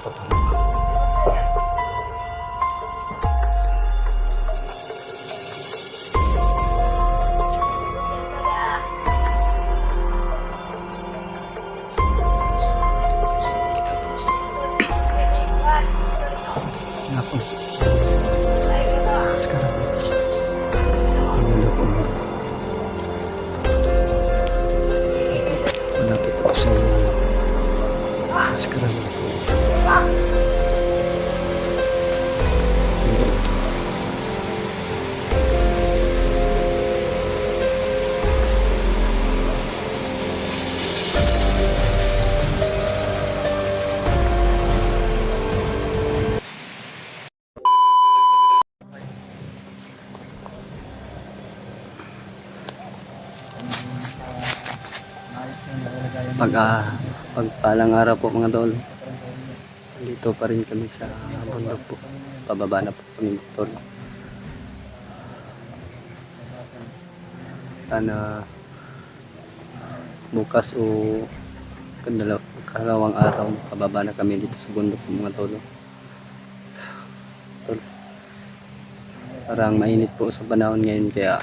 Ako. Sekarang. Malapit ako sa sekarang. Pagpalang araw po mga tol, dito pa rin kami sa bundok po, pababa na po kami tol. Sana bukas o kalawang araw pababa na kami dito sa bundok po mga tol. Parang mainit po sa panahon ngayon, kaya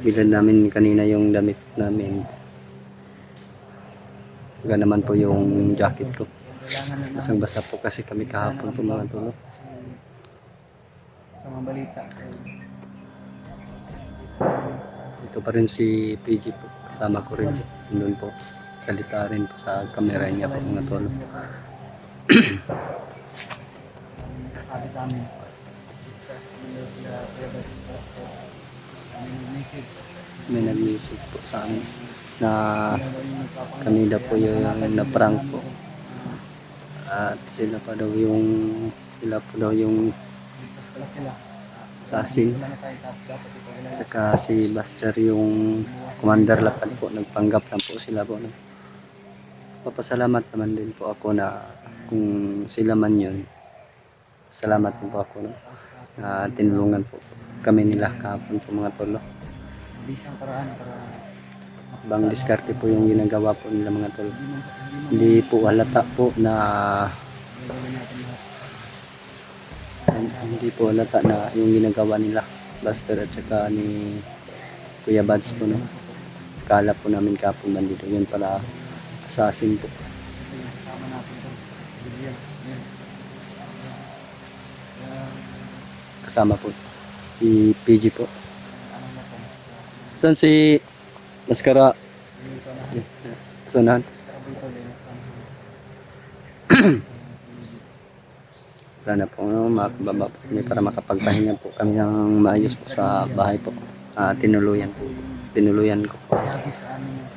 bilad namin kanina yung damit namin. Ganda naman po yung jacket ko. Basang basa po kasi kami kahapon po mga tol. Sa mga balita. Ito pa rin si PG po. Kasama ko rin. Doon po. Salita rin po sa camera niya po mga tol. Sabi sa amin. May nag-message po sa amin na kami daw po yung na-prank po. At sila pa daw yung assassin. Saka si Buster yung commander lapad po. Nagpanggap lang po sila po. Papasalamat naman din po ako na kung sila man yun. Salamat din po ako na tinulungan po kami nila kahapon po mga tolo. Bisang paraan para Bang diskarte po yung ginagawa po nila mga tol. Hindi po halata po na yung ginagawa nila Buster at saka ni Kuya Bads po, no. Kala po namin kapon bandito, yun pala assassin po. kasama natin ito. Kasama po si PG po. Saan si Maskara? Sanahan? Sana po makababa po kami para makapagpahinga po kami ng maayos po sa bahay po. Tinuluyan ko po. Lagi sa amin yung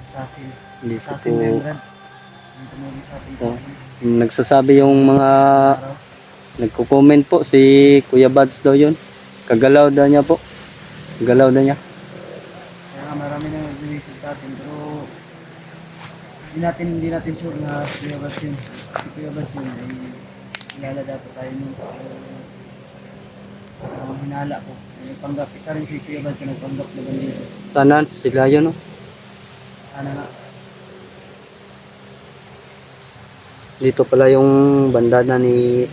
assassin. Hindi ko Assassin po membrane. Yung tumulong sa atin. nagsasabi yung mga nagko-comment po si Kuya Bads daw yun. Kagalaw daw niya po. Galaw daw niya. Kaya marami na nag-visit sa atin, pero hindi natin sure na si Kuya Bads yun. Si Kuya Bads yun ay kilala dapat tayo nun. Hinala ko. Nagpanggap. Isa rin si Kuya Bads na nagpanggap na ganito. Sana sila yun, no? Sana nga. Dito pala yung bandana ni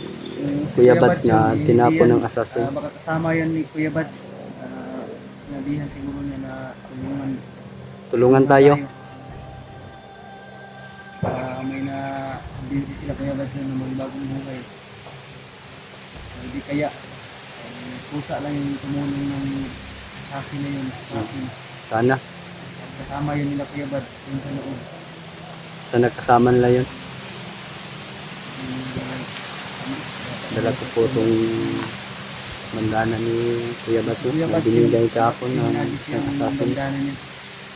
Kuya Bads na tinapon ng assassin. Baka kasama yan ni Kuya Bads. Sinabihan siguro niya na Tulungan tayo. May na binsi sila Kuya Bads na magbagong buhay. Hindi kaya pusa lang yung tumulong ng assassin na yun sa akin. Sana. Kasama yun nila Kuya Bads dun sa loob. Sana kasama nila yun. Dala ko po itong bandana ni Kuya Bads na binigay kahapon ng isang assassin.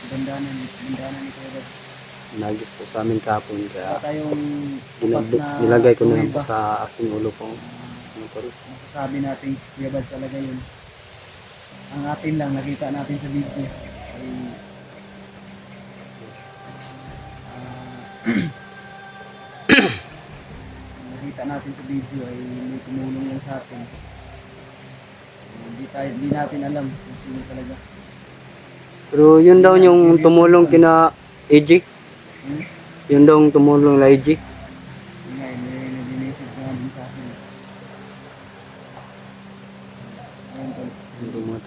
Bandana ni Kuya Bads. Nagis po sa amin kahapon, kaya Tayong sapat na nilagay ko na lang po sa aking ulo po. Masasabi natin si Kuya Bads talaga yun. Ang atin lang nakita natin sa video ay nakita natin sa video ay may tumulong yan sa atin. Hindi natin alam kung sino talaga. Pero yun daw yung tumulong kina Ejik. Yun daw yung tumulong la Ejik.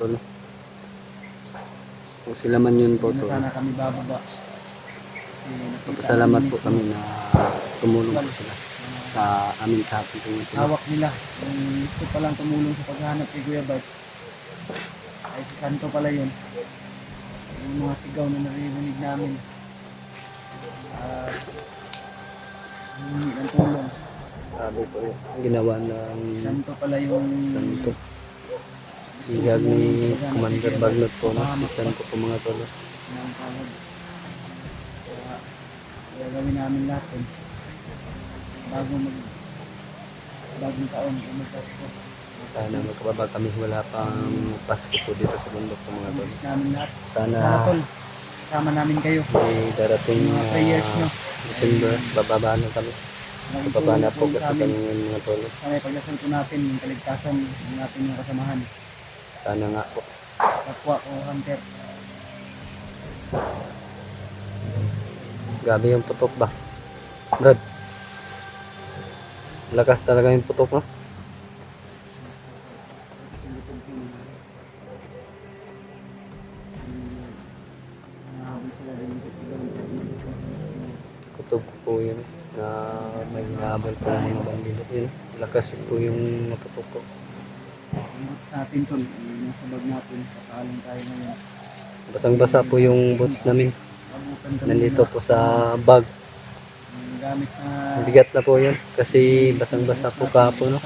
tol. Kung sila man yun po Hindi na tol. sana kami bababa. Kasi nakita Papasalamat namin po mismo, kami na tumulong po sila sa aming kahapon po tol. hawak nila. Yung gusto palang tumulong sa paghahanap kay Kuya Bats. Ay si Santo pala yun. Yung mga sigaw na naririnig namin. At humingi ng tulong. Sabi po yun. Ginawa ng Si Santo pala yung Santo. gusto Igag tumulong ni sa paghahanap kay Commander Kuya Bagnot Bats. po no? Si Mapahamak pa. Santo po mga tol. Sinangkawag. Kaya gagawin namin lahat yun. Bagong taon o magpasko. Sana magkababa kami. Wala pang Pasko po dito sa bundok po mga tol. Umpis namin lahat. Sana Sana tol, kasama namin kayo. may darating Yung mga prayers nyo. December, bababa na kami. Maraming Bababa na tulong po sa kasi amin. kami ngayon mga tol. Sana ipagdasal po natin yung kaligtasan ng ating mga kasamahan. Sana nga po. Kapwa o hunter. Grabe yung putok ba? Brad. Lakas talaga yung putok no? Kutob po yun na may nabal po ng mga bandido yun. Lakas po yung naputok ko. Ang boots natin tol, nasa bag natin. Papaalam tayo ngayon. Basang-basa po yung boots namin. Abutan kami Nandito ng po lakas sa ng bag. gamit na Bigat na po yun kasi basang-basa po kahapon no?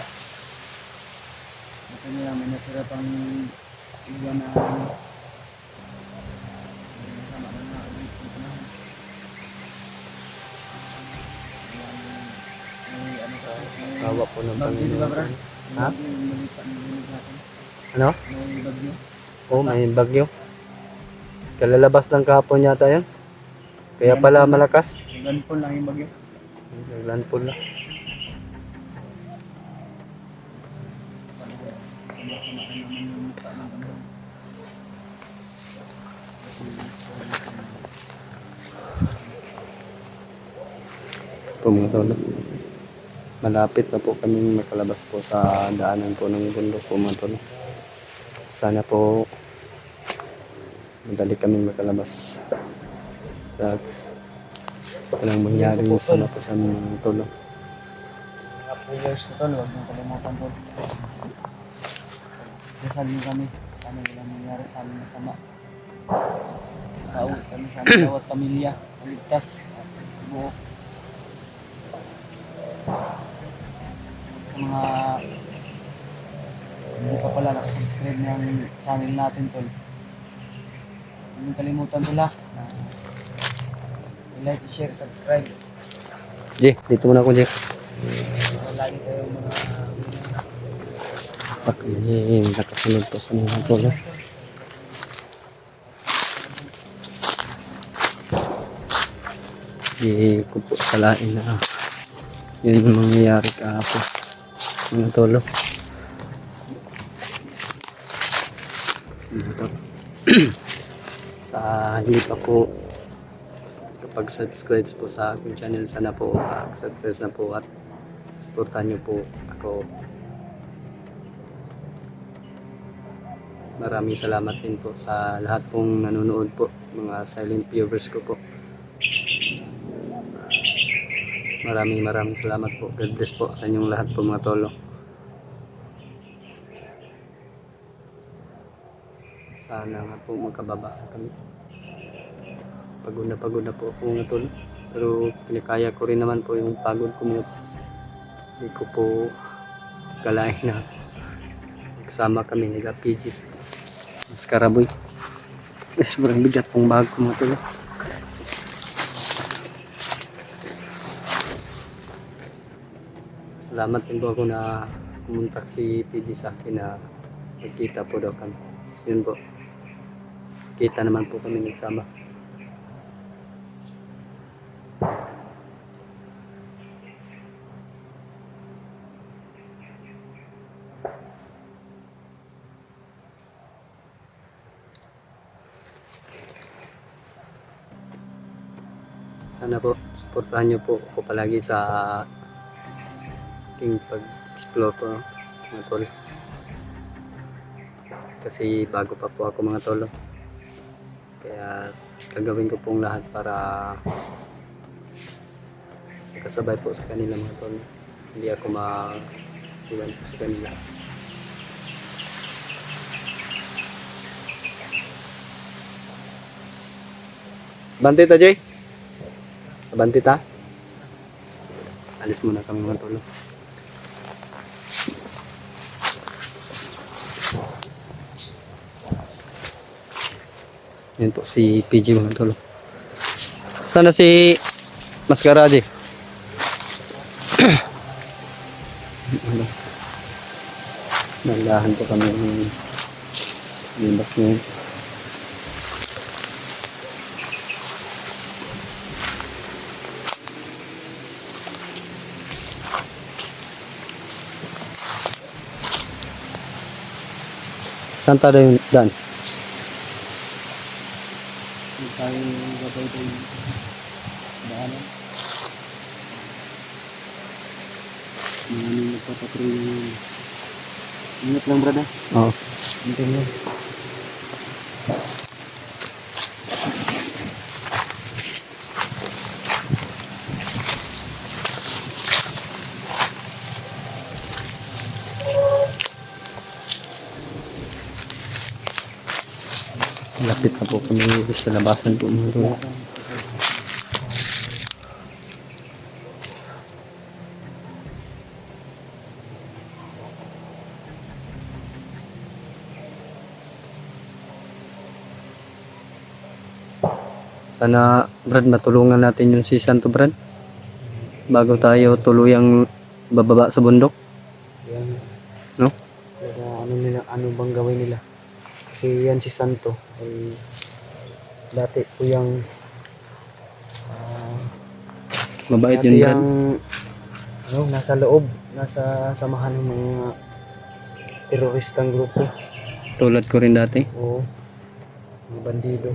ito nila, may natira pang iwan na sama na nga ulit yung panahon. May ano kasi, may Kawa po ng bagyo, di ba, bro? Panginoon. May Ha? bagyo, yung narinig natin. Ano? May bagyo. Oh, may bagyo. Kalalabas ng kahapon yata yun. Kaya pala malakas. Ganpon lang yung bagyo. Naglandfall na. Sama-sama ka naman yung mukha ng ano. Po mga tolo. Malapit na po kaming makalabas po sa daanan po ng bundok po mga tolo. Sana po madali kaming makalabas. At walang mangyaring masama po sa aming mga tolo. Mga prayers ko tol, huwag mong kalimutan tol. Dasal niyo kami. Sana walang mangyari sa amin masama. Pauwi kami sa aming bawat pamilya. Maligtas. At buo. Sa mga hindi pa pala nakasubscribe ng channel natin tol. Huwag mong kalimutan tol ha. I-like, i-share, subscribe. Jay, dito muna ako Jay. Lagi kayong mga Okay, nakasunod po sa mga tolo. Di ko po salain na yun ang mangyayari kahapon. Mga tolo. Sa hindi pa po kapag subscribe po sa aking channel, sana po subscribe na po at supportan nyo po ako. Maraming salamat din po sa lahat pong nanonood po, mga silent viewers ko po. Maraming salamat po. God bless po sa inyong lahat po mga tolo. Sana nga po magkababa kami. Pagod na po ako mga tolo. Pero pinakaya ko rin naman po yung pagod ko mga. Hindi ko po kalain na kasama kami nila PG. Mas karaboy. Sobrang bigat pong bag ko mga tolo. Salamat din po ako na kumontak si PG sa akin na magkita po daw kami. Yun po. Kita naman po kami nagsama. Sana po, supportahan nyo po ako palagi sa aking pag-explore po mga tol. Kasi bago pa po ako mga tolo. Kaya gagawin ko pong lahat para kasabay po sa kanila mga tolo. Hindi ako ma-iwan po sa kanila. Banti ta, Jay? Banti ta? Alis muna kami mga tolo. Yan po si PG mga tolo. Sana si Maskara, Jay? Nalahan po kami ng limbas ngayon. Saan tayo yung daan? Yung tayo gabay ko yung daanan. Maraming nagpapatrol yung ingat lang brada. Oo. Hintayin lang. Lapit na po kami sa labasan po mga tolo. Sana Brad matulungan natin yung si Santo Brad bago tayo tuluyang bababa sa bundok, Yan. no? Kaya ano bang gawin nila? Kasi yan si Santo ay dati po yung Mabait dati yun Brad. yung nasa loob, nasa samahan ng mga teroristang grupo Tulad ko rin dati. o mga bandido.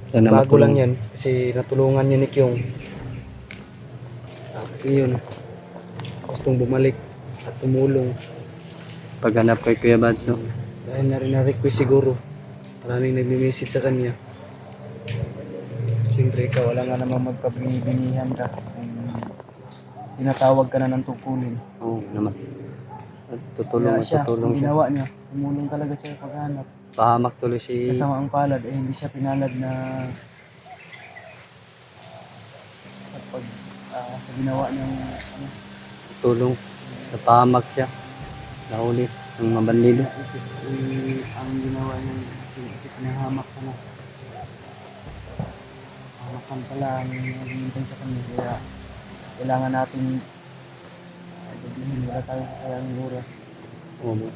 Sana Bago lang matulungan. yan kasi natulungan niya ni Kyung. Yun, gustong bumalik at tumulong. Paghanap kay Kuya Bads, no? Dahil na rin na-request siguro. Maraming nagme-message sa kanya. Siyempre ikaw, wala nga namang magpabingi-bingihan ka. Kung tinatawag ka na ng tungkulin. Oo naman. At tutulong Kaya at siya, tutulong ang siya. ginawa niya, tumulong talaga siya sa paghahanap. Pahamak tuloy si Kasama ang palad, hindi siya pinalad na sa ginawa niyang tulong. Napahamak siya. Nahuli ng mga bandido. ang ginawa niyang pinahamak ka na. Hamakan pala ang naghihintay sa kanya. Kaya kailangan natin wala tayong sasayangin oras. Oo.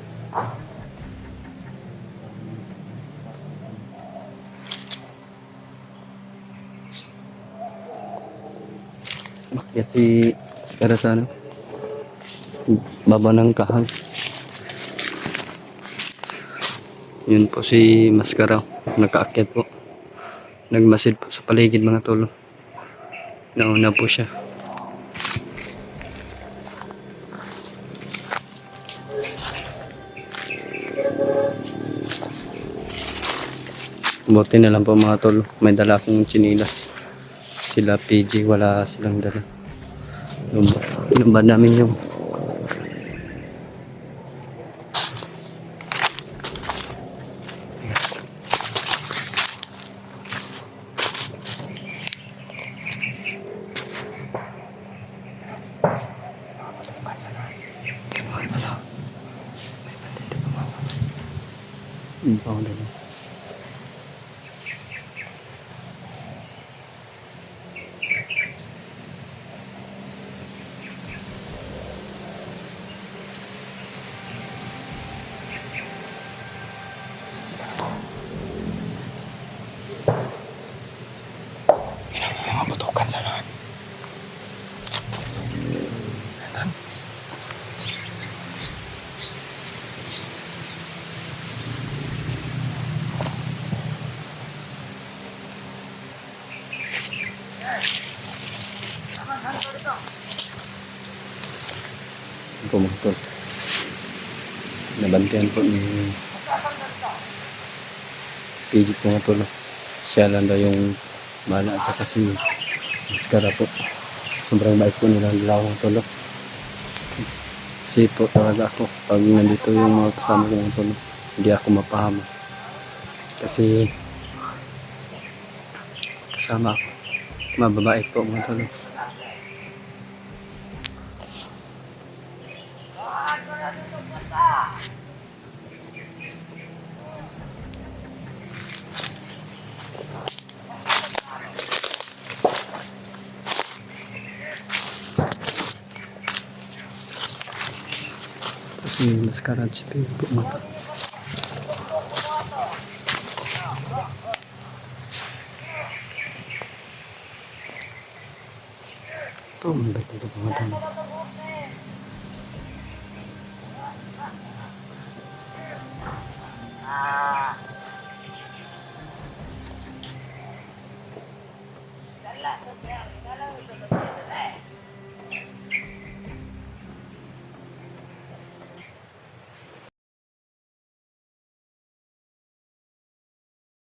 Bakit si Karasano? Baba ng kahang. Yun po si Maskara. Nakaakyat po. Nagmasid po sa paligid mga tolo. Nauna po siya. Buti na lang po mga tolo. May dala akong chinilas. Sila PG wala silang dala. Lumba namin yung dala. Putukan sana. Pumutol. Nabantian po ni pigit mga tol. Siya lang daw yung mana at saka si Maskara po. Sobrang bait po nila dalawa mga tol. Kasi po talaga ako pag nandito yung mga kasama ko mga tol, hindi ako mapahama. Kasi kasama ako. Mababait po mga tol. Kasi Maskara at si Pig po mga tol. Ito, mabait dito mga tol.